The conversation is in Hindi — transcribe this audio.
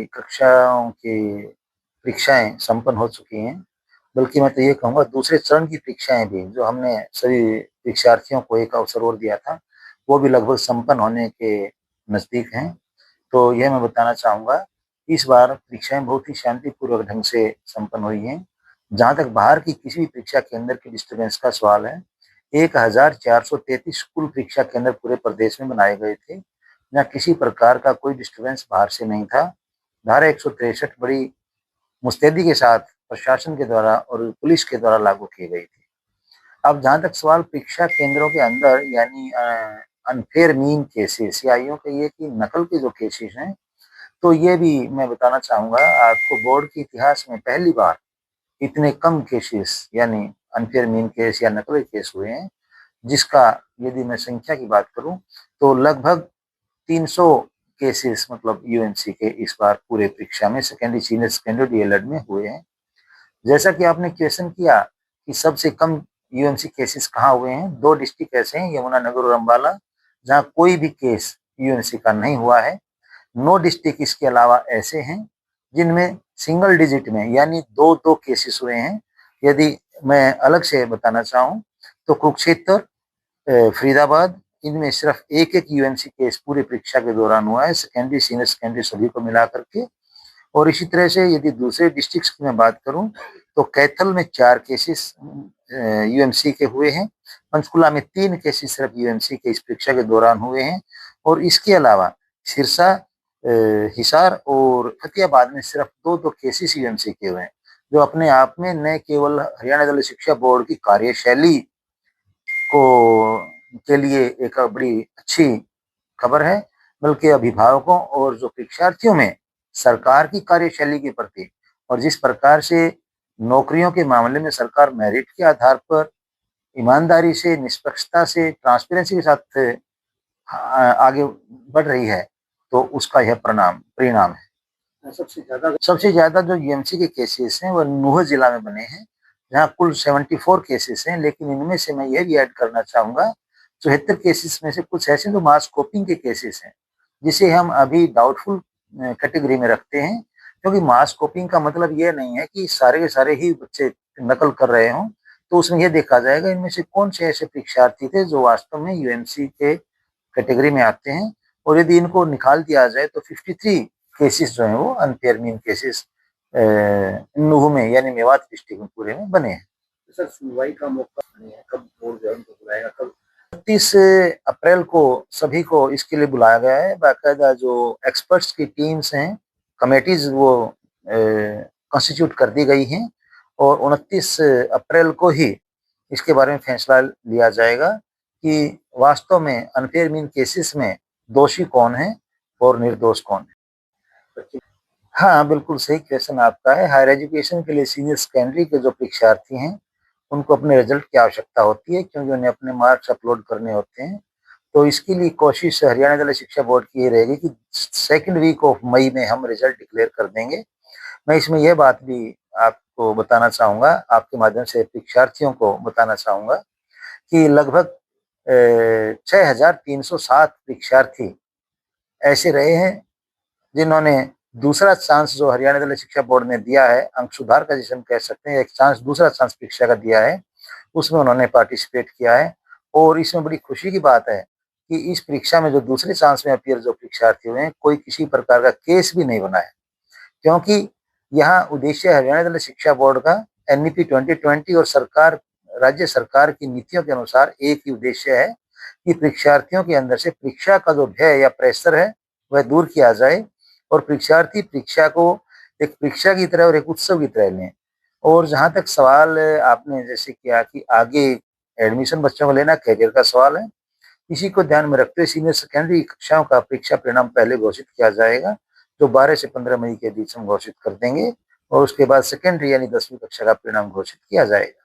कक्षाओं की परीक्षाएं संपन्न हो चुकी हैं, बल्कि मैं तो ये कहूँगा दूसरे चरण की परीक्षाएं भी जो हमने सभी परीक्षार्थियों को एक अवसर और दिया था, वो भी लगभग संपन्न होने के नज़दीक हैं। तो यह मैं बताना चाहूँगा, इस बार परीक्षाएं बहुत ही शांतिपूर्वक ढंग से संपन्न हुई हैं। जहाँ तक बाहर की किसी भी परीक्षा केंद्र के डिस्टर्बेंस का सवाल है, 1433 कुल परीक्षा केंद्र पूरे प्रदेश में बनाए गए थे, जहाँ किसी प्रकार का कोई डिस्टर्बेंस बाहर से नहीं था। धारा 163 बड़ी मुस्तैदी के साथ प्रशासन के द्वारा और पुलिस के द्वारा लागू की गई थी। अब जहाँ तक सवाल परीक्षा केंद्रों के अंदर यानी अनफेयर मीन केसेस या यूँ कहिए कि नकल के जो केसेस हैं, तो ये भी मैं बताना चाहूँगा आपको, बोर्ड के इतिहास में पहली बार इतने कम केसेस यानी अनफेयर मीन केस या नकली केस हुए हैं, जिसका यदि मैं संख्या की बात करूँ तो लगभग 300 केसेस मतलब यूएमसी के इस बार पूरे परीक्षा में सेकेंडरी सीनियर सेकेंडरी डीएलएड में हुए हैं। जैसा कि आपने क्वेश्चन किया कि सबसे कम यूएमसी केसेस कहाँ हुए हैं, दो डिस्ट्रिक्ट ऐसे हैं, यमुनानगर और अम्बाला, जहाँ कोई भी केस यूएमसी का नहीं हुआ है। 9 डिस्ट्रिक्ट इसके अलावा ऐसे हैं जिनमें सिंगल डिजिट में यानी दो दो केसेस हुए हैं। यदि मैं अलग से बताना चाहूँ तो कुरुक्षेत्र, फरीदाबाद, इनमें सिर्फ एक एक यूएमसी केस पूरी परीक्षा के दौरान हुआ है, सेकेंडरी सीनियर सेकेंडरी सभी को मिला करके। और इसी तरह से यदि दूसरे डिस्ट्रिक्ट्स की मैं बात करूं तो कैथल में 4 केसेस यूएमसी के हुए हैं, पंचकुला में 3 केसेस सिर्फ यूएमसी के इस परीक्षा के दौरान हुए हैं, और इसके अलावा सिरसा, हिसार और फतेहाबाद में सिर्फ 2-2 केसेस यूएमसी के हुए हैं, जो अपने आप में न केवल हरियाणा दल शिक्षा बोर्ड की कार्यशैली को के लिए एक बड़ी अच्छी खबर है, बल्कि अभिभावकों और जो परीक्षार्थियों में सरकार की कार्यशैली के प्रति और जिस प्रकार से नौकरियों के मामले में सरकार मेरिट के आधार पर ईमानदारी से, निष्पक्षता से, ट्रांसपेरेंसी के साथ आगे बढ़ रही है, तो उसका यह परिणाम है। सबसे ज्यादा जो यूएमसी के केसेस हैं वह नूह जिला में बने हैं, जहाँ कुल 74 केसेस हैं, लेकिन इनमें से मैं यह भी ऐड करना चाहूंगा 74 केसेस में से कुछ ऐसे जो मास कॉपिंग के केसेस हैं, जिसे हम अभी डाउटफुल कैटेगरी में रखते हैं, क्योंकि मास कॉपिंग का मतलब ये नहीं है कि सारे के सारे ही बच्चे नकल कर रहे हों। तो उसमें यह देखा जाएगा इनमें से कौन से ऐसे परीक्षार्थी थे जो वास्तव में यूएमसी के कैटेगरी में आते हैं, और यदि इनको निकाल दिया जाए तो 53 केसेस जो हैं वो अनफेयर मीन केसेस नूह में यानी मेवात डिस्ट्रिक्ट में पूरे में बने हैं। सर सुनवाई का मौका नहीं है, कब बोर्ड जो उनको बुलाएगा, कब? 30 अप्रैल को सभी को इसके लिए बुलाया गया है। बाकायदा जो एक्सपर्ट्स की टीम्स हैं, कमेटीज, वो कॉन्स्टिट्यूट कर दी गई हैं, और 29 अप्रैल को ही इसके बारे में फैसला लिया जाएगा कि वास्तव में अनफेयर मीन केसेस में दोषी कौन है और निर्दोष कौन है। हाँ, बिल्कुल सही क्वेश्चन आपका है। हायर एजुकेशन के लिए सीनियर सेकेंडरी के जो परीक्षार्थी हैं, उनको अपने रिजल्ट की आवश्यकता होती है, क्योंकि उन्हें अपने मार्क्स अपलोड करने होते हैं। तो इसके लिए कोशिश हरियाणा दल शिक्षा बोर्ड की ये रहेगी कि सेकंड वीक ऑफ मई में हम रिजल्ट डिक्लेयर कर देंगे। मैं इसमें यह बात भी आपको बताना चाहूँगा, आपके माध्यम से परीक्षार्थियों को बताना चाहूँगा कि लगभग 6307 परीक्षार्थी ऐसे रहे हैं जिन्होंने दूसरा चांस जो हरियाणा दल शिक्षा बोर्ड ने दिया है, अंक सुधार का जिसे हम कह सकते हैं, एक चांस, दूसरा चांस परीक्षा का दिया है, उसमें उन्होंने पार्टिसिपेट किया है। और इसमें बड़ी खुशी की बात है कि इस परीक्षा में जो दूसरे चांस में अपीयर जो परीक्षार्थी हुए हैं, कोई किसी प्रकार का केस भी नहीं बना है, क्योंकि यहाँ उद्देश्य हरियाणा दल शिक्षा बोर्ड का एनईपी 2020 और राज्य सरकार की नीतियों के अनुसार एक ही उद्देश्य है कि परीक्षार्थियों के अंदर से परीक्षा का जो भय या प्रेशर है वह दूर किया जाए, और परीक्षार्थी परीक्षा को एक परीक्षा की तरह और एक उत्सव की तरह लें। और जहाँ तक सवाल आपने जैसे किया कि आगे एडमिशन बच्चों को लेना कैरियर का सवाल है, इसी को ध्यान में रखते हुए सीनियर सेकेंडरी कक्षाओं का परीक्षा परिणाम पहले घोषित किया जाएगा, जो 12 से 15 मई के बीच हम घोषित कर देंगे, और उसके बाद सेकेंडरी यानी 10वीं कक्षा का परिणाम घोषित किया जाएगा।